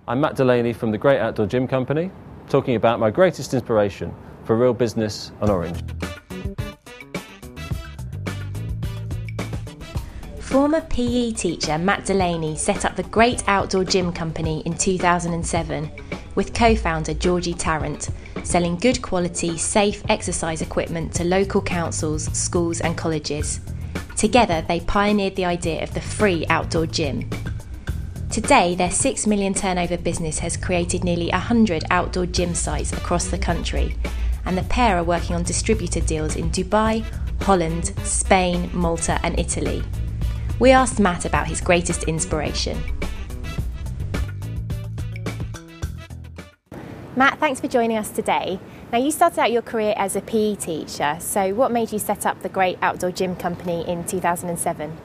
I'm Matt Delaney from the Great Outdoor Gym Company, talking about my greatest inspiration for real business on Orange. Former PE teacher Matt Delaney set up the Great Outdoor Gym Company in 2007 with co-founder Georgie Tarrant, selling good quality, safe exercise equipment to local councils, schools and colleges. Together they pioneered the idea of the free outdoor gym. Today, their 6 million turnover business has created nearly 100 outdoor gym sites across the country, and the pair are working on distributor deals in Dubai, Holland, Spain, Malta and Italy. We asked Matt about his greatest inspiration. Matt, thanks for joining us today. Now, you started out your career as a PE teacher, so what made you set up the Great Outdoor Gym Company in 2007?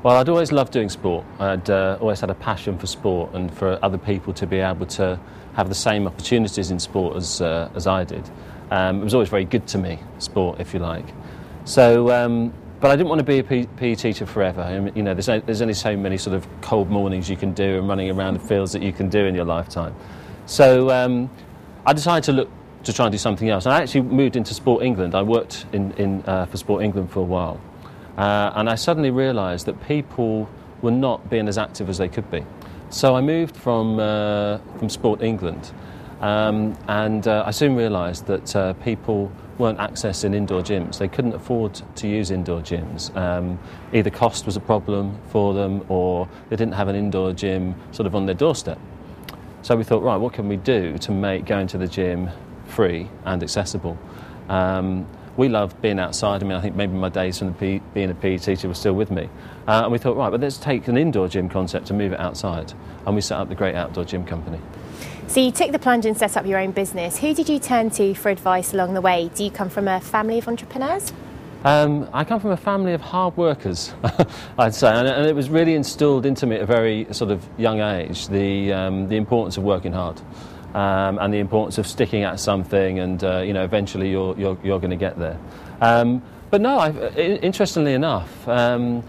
Well, I'd always loved doing sport. I'd always had a passion for sport and for other people to be able to have the same opportunities in sport as I did. It was always very good to me, sport, if you like. So, but I didn't want to be a PE teacher forever. I mean, you know, there's only so many sort of cold mornings you can do and running around the fields that you can do in your lifetime. So I decided to try and do something else. I actually moved into Sport England. I worked for Sport England for a while. And I suddenly realised that people were not being as active as they could be. So I moved from Sport England, and I soon realised that people weren't accessing indoor gyms. They couldn't afford to use indoor gyms. Either cost was a problem for them, or they didn't have an indoor gym sort of on their doorstep. So we thought, right, what can we do to make going to the gym free and accessible? We loved being outside. I mean, I think maybe my days from being a PE teacher were still with me. And we thought, right, but let's take an indoor gym concept and move it outside. And we set up the Great Outdoor Gym Company. So you took the plunge and set up your own business. Who did you turn to for advice along the way? Do you come from a family of entrepreneurs? I come from a family of hard workers, I'd say. And it was really instilled into me at a very sort of young age, the importance of working hard. And the importance of sticking at something, and you know, eventually you're going to get there. But no, interestingly enough, we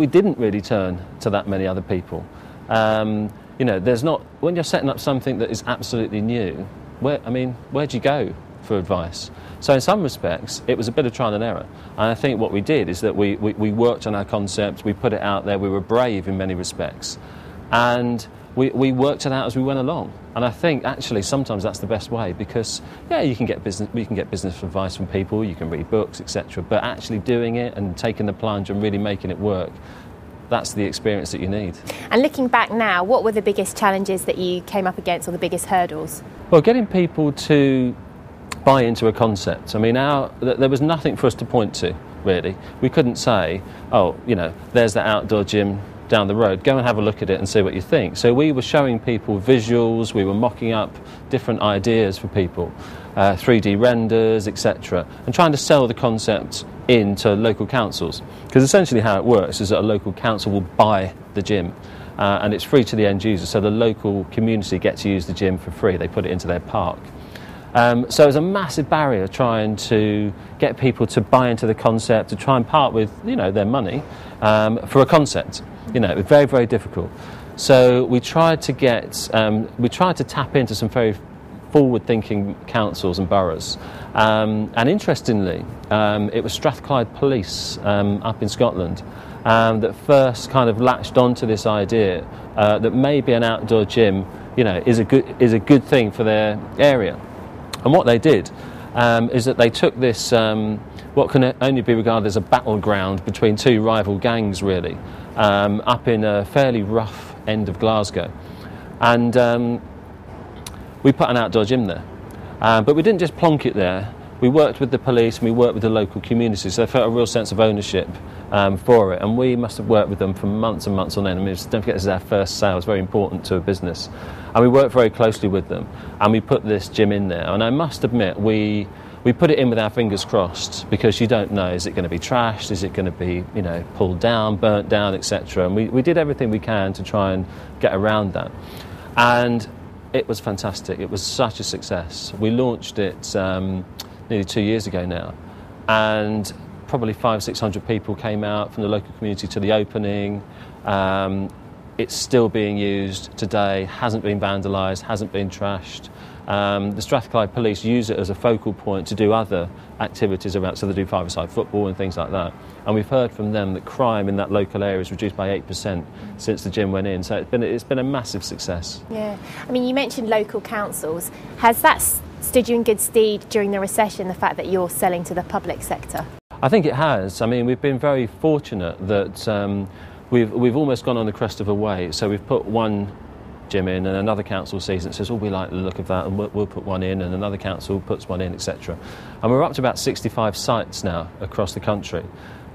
didn't really turn to that many other people. You know, when you're setting up something that is absolutely new, where do you go for advice? So in some respects, it was a bit of trial and error. And I think what we did is that we worked on our concept, we put it out there, we were brave in many respects, and we worked it out as we went along. And I think actually sometimes that's the best way, because yeah, we can get business advice from people, you can read books, etc. But actually doing it and taking the plunge and really making it work, that's the experience that you need. And looking back now, what were the biggest challenges that you came up against, or the biggest hurdles? Well, getting people to buy into a concept. I mean, there was nothing for us to point to, really. We couldn't say, oh, you know, there's the outdoor gym down the road, go and have a look at it and see what you think. So we were showing people visuals, we were mocking up different ideas for people, 3D renders, etc., and trying to sell the concept into local councils. Because essentially how it works is that a local council will buy the gym, and it's free to the end user, so the local community get to use the gym for free. They put it into their park. So it was a massive barrier trying to get people to buy into the concept, to try and part with, you know, their money for a concept. You know, it was very, very difficult. So we tried to tap into some very forward-thinking councils and boroughs. And interestingly, it was Strathclyde Police up in Scotland that first kind of latched onto this idea that maybe an outdoor gym, you know, is a good thing for their area. And what they did is that they took this, what can only be regarded as a battleground between two rival gangs, really, up in a fairly rough end of Glasgow. And we put an outdoor gym there. But we didn't just plonk it there. We worked with the police and we worked with the local community, so they felt a real sense of ownership for it. And we must have worked with them for months and months on end. I mean, don't forget, this is our first sale. It's very important to a business. And we worked very closely with them, and we put this gym in there. And I must admit, we put it in with our fingers crossed, because you don't know, is it going to be trashed, is it going to be, you know, pulled down, burnt down, etc. And we did everything we can to try and get around that. And it was fantastic. It was such a success. We launched it nearly 2 years ago now, and probably 500-600 people came out from the local community to the opening. it's still being used today, hasn't been vandalised, hasn't been trashed. The Strathclyde Police use it as a focal point to do other activities around, so they do five-a-side football and things like that. And we've heard from them that crime in that local area is reduced by 8% since the gym went in. So it's been a massive success. Yeah, I mean, you mentioned local councils. Has that stood you in good stead during the recession, the fact that you're selling to the public sector? I think it has. I mean, we've been very fortunate that we've almost gone on the crest of a wave. So we've put one gym in, and another council sees it and says, oh, we like the look of that, and we'll put one in, and another council puts one in, etc. And we're up to about 65 sites now across the country.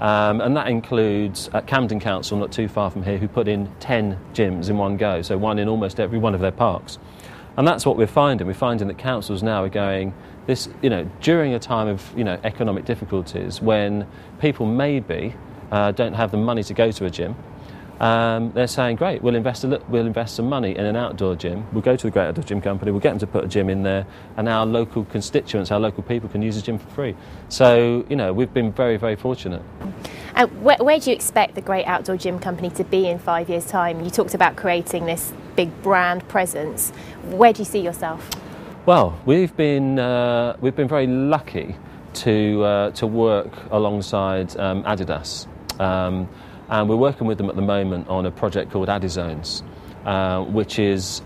And that includes Camden Council, not too far from here, who put in 10 gyms in one go, so one in almost every one of their parks. And that's what we're finding. We're finding that councils now are going, this, during a time of, economic difficulties, when people maybe don't have the money to go to a gym, they're saying, great, we'll invest some money in an outdoor gym. We'll go to the Great Outdoor Gym Company, we'll get them to put a gym in there, and our local constituents, our local people can use the gym for free. So, we've been very, very fortunate. And where do you expect the Great Outdoor Gym Company to be in 5 years' time? You talked about creating this big brand presence. Where do you see yourself? Well, we've been very lucky to work alongside Adidas. And we're working with them at the moment on a project called Adizones, which is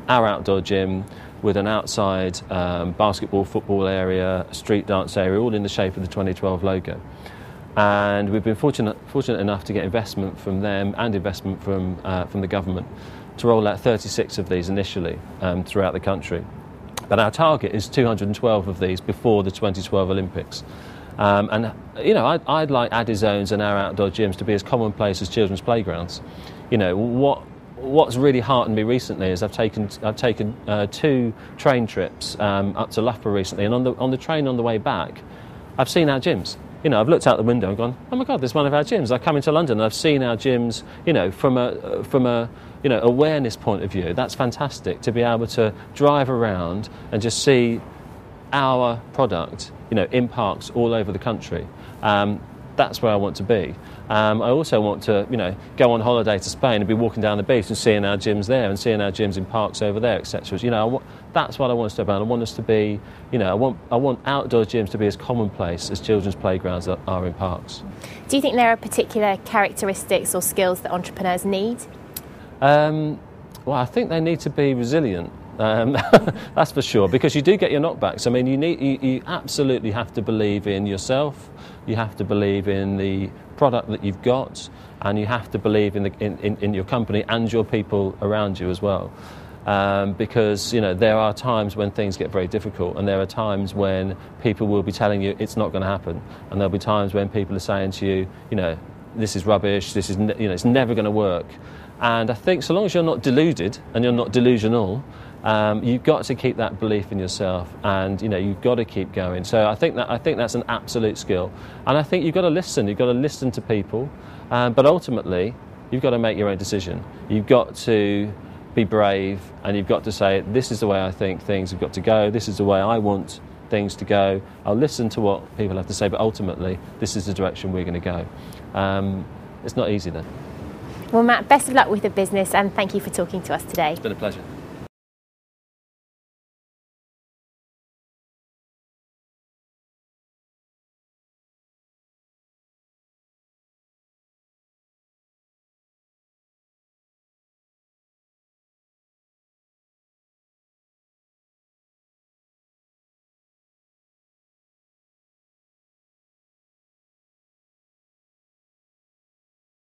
our outdoor gym with an outside basketball, football area, street dance area, all in the shape of the 2012 logo. And we've been fortunate enough to get investment from them and investment from the government to roll out 36 of these initially throughout the country. But our target is 212 of these before the 2012 Olympics. I'd like Adizones and our outdoor gyms to be as commonplace as children's playgrounds. What's really heartened me recently is I've taken 2 train trips up to Loughborough recently, and on the train on the way back, I've seen our gyms. I've looked out the window and gone, oh my God, there's one of our gyms. I come into London and I've seen our gyms, from a awareness point of view. That's fantastic to be able to drive around and just see our product, in parks all over the country. That's where I want to be. I also want to, go on holiday to Spain and be walking down the beach and seeing our gyms there and seeing our gyms in parks over there, etc. That's what I want us to do. I want us to be, I want outdoor gyms to be as commonplace as children's playgrounds are in parks. Do you think there are particular characteristics or skills that entrepreneurs need? Well, I think they need to be resilient. That's for sure, because you do get your knockbacks. I mean, you absolutely have to believe in yourself. You have to believe in the product that you've got, and you have to believe in your company and your people around you as well. Because there are times when things get very difficult, and there are times when people will be telling you it's not going to happen, and there'll be times when people are saying to you, this is rubbish. This is it's never going to work. And I think so long as you're not deluded and you're not delusional, you've got to keep that belief in yourself, and you've got to keep going. So I think that's an absolute skill, and I think you've got to listen. You've got to listen to people, but ultimately you've got to make your own decision. You've got to be brave, and you've got to say, this is the way I think things have got to go. This is the way I want things to go. I'll listen to what people have to say, but ultimately this is the direction we're going to go. It's not easy then. Well, Matt, best of luck with the business, and thank you for talking to us today. It's been a pleasure.